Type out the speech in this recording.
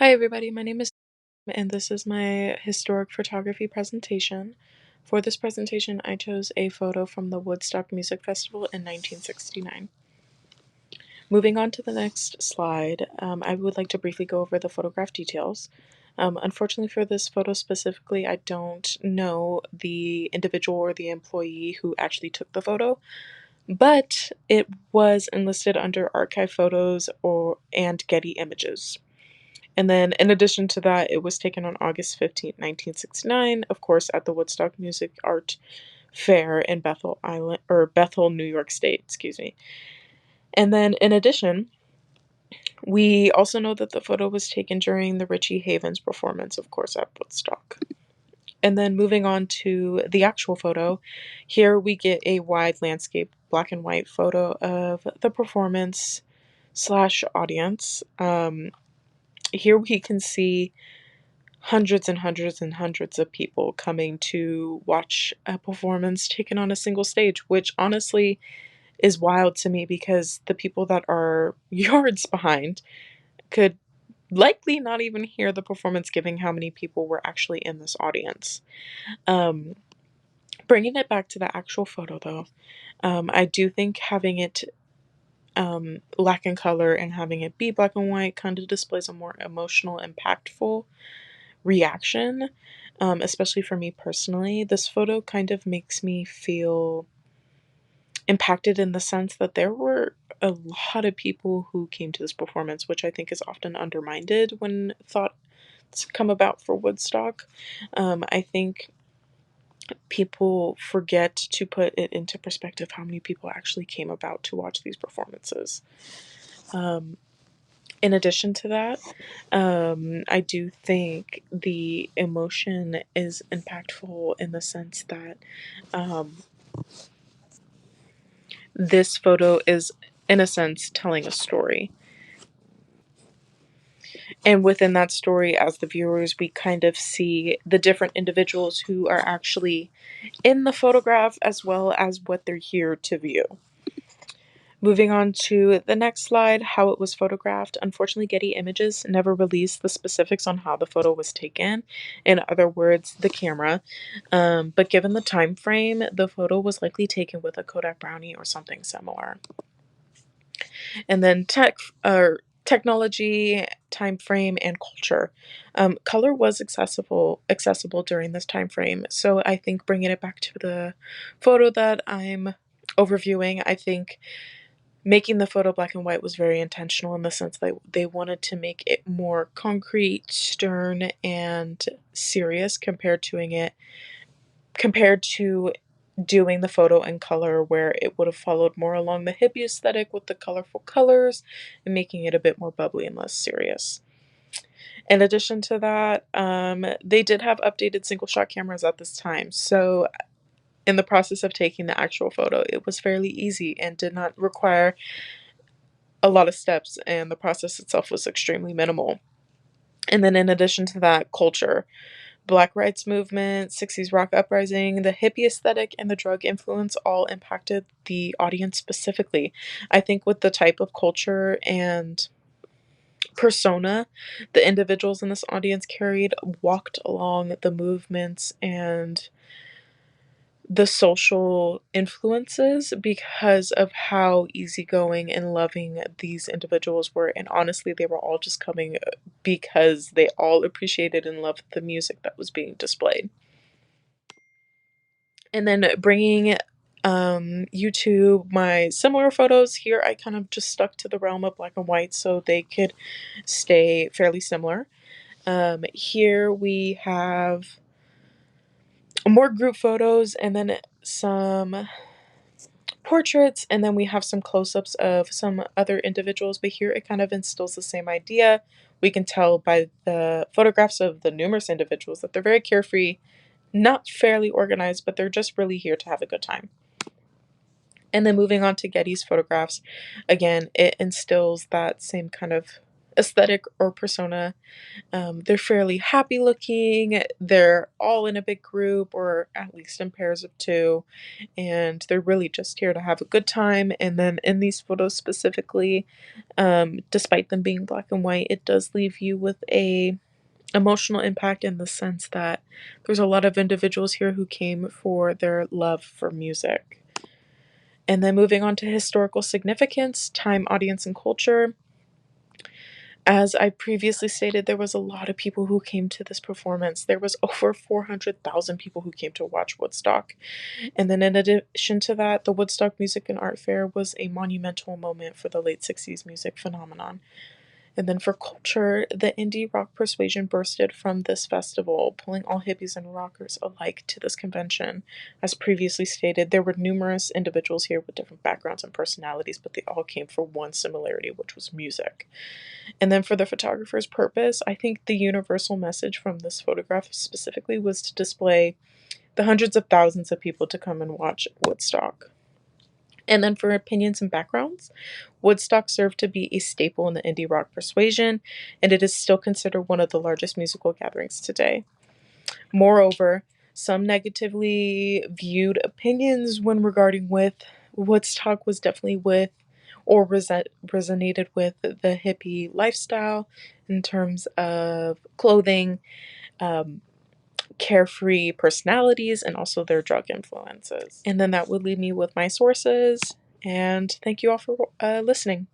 Hi everybody, my name is and this is my historic photography presentation. For this presentation, I chose a photo from the Woodstock Music Festival in 1969. Moving on to the next slide, I would like to briefly go over the photograph details. Unfortunately for this photo specifically, I don't know the individual or the employee who actually took the photo, but it was enlisted under archive photos and Getty Images. And then, in addition to that, it was taken on August 15th, 1969, of course, at the Woodstock Music Art Fair in Bethel, New York State, excuse me. And then, in addition, we also know that the photo was taken during the Richie Havens performance, of course, at Woodstock. And then moving on to the actual photo, here we get a wide landscape black and white photo of the performance slash audience. Here we can see hundreds and hundreds and hundreds of people coming to watch a performance taken on a single stage, which honestly is wild to me because the people that are yards behind could likely not even hear the performance, given how many people were actually in this audience. Um, Bringing it back to the actual photo, though, I do think having it lack in color and having it be black and white kind of displays a more emotional, impactful reaction, especially for me personally. This photo kind of makes me feel impacted in the sense that there were a lot of people who came to this performance, which I think is often undermined when thoughts come about for Woodstock. I think people forget to put it into perspective how many people actually came about to watch these performances. In addition to that, I do think the emotion is impactful in the sense that um, this photo is, in a sense, telling a story. And within that story, as the viewers, we kind of see the different individuals who are actually in the photograph as well as what they're here to view. Moving on to the next slide, how it was photographed. Unfortunately, Getty Images never released the specifics on how the photo was taken. In other words, the camera. But given the time frame, the photo was likely taken with a Kodak Brownie or something similar. And then technology, time frame, and culture. Color was accessible during this time frame. So I think bringing it back to the photo that I'm overviewing, I think making the photo black and white was very intentional in the sense that they wanted to make it more concrete, stern, and serious compared to doing the photo in color, where it would have followed more along the hippie aesthetic with the colorful colors and making it a bit more bubbly and less serious. In addition to that, they did have updated single shot cameras at this time, so in the process of taking the actual photo, it was fairly easy and did not require a lot of steps, and the process itself was extremely minimal. And then in addition to that, culture, Black rights movement, 60s rock uprising, the hippie aesthetic, and the drug influence all impacted the audience specifically. I think with the type of culture and persona the individuals in this audience carried walked along the movements and the social influences because of how easygoing and loving these individuals were. And honestly, they were all just coming because they all appreciated and loved the music that was being displayed. And then bringing you to my similar photos here, I kind of just stuck to the realm of black and white so they could stay fairly similar. Here we have more group photos and then some portraits, and then we have some close-ups of some other individuals, but here it kind of instills the same idea. We can tell by the photographs of the numerous individuals that they're very carefree, not fairly organized, but they're just really here to have a good time. And then moving on to Getty's photographs, again, it instills that same kind of aesthetic or persona. They're fairly happy looking, they're all in a big group or at least in pairs of two, and they're really just here to have a good time. And then in these photos specifically, despite them being black and white, it does leave you with a emotional impact in the sense that there's a lot of individuals here who came for their love for music. And then moving on to historical significance, time, audience, and culture. As I previously stated, there was a lot of people who came to this performance. There was over 400,000 people who came to watch Woodstock. And then in addition to that, the Woodstock Music and Art Fair was a monumental moment for the late 60s music phenomenon. And then for culture, the indie rock persuasion bursted from this festival, pulling all hippies and rockers alike to this convention. As previously stated, there were numerous individuals here with different backgrounds and personalities, but they all came for one similarity, which was music. And then for the photographer's purpose, I think the universal message from this photograph specifically was to display the hundreds of thousands of people to come and watch Woodstock. And then for opinions and backgrounds, Woodstock served to be a staple in the indie rock persuasion, and it is still considered one of the largest musical gatherings today. Moreover, some negatively viewed opinions when regarding with Woodstock was definitely with or resonated with the hippie lifestyle in terms of clothing, um, carefree personalities, and also their drug influences. And then that would leave me with my sources. And thank you all for listening.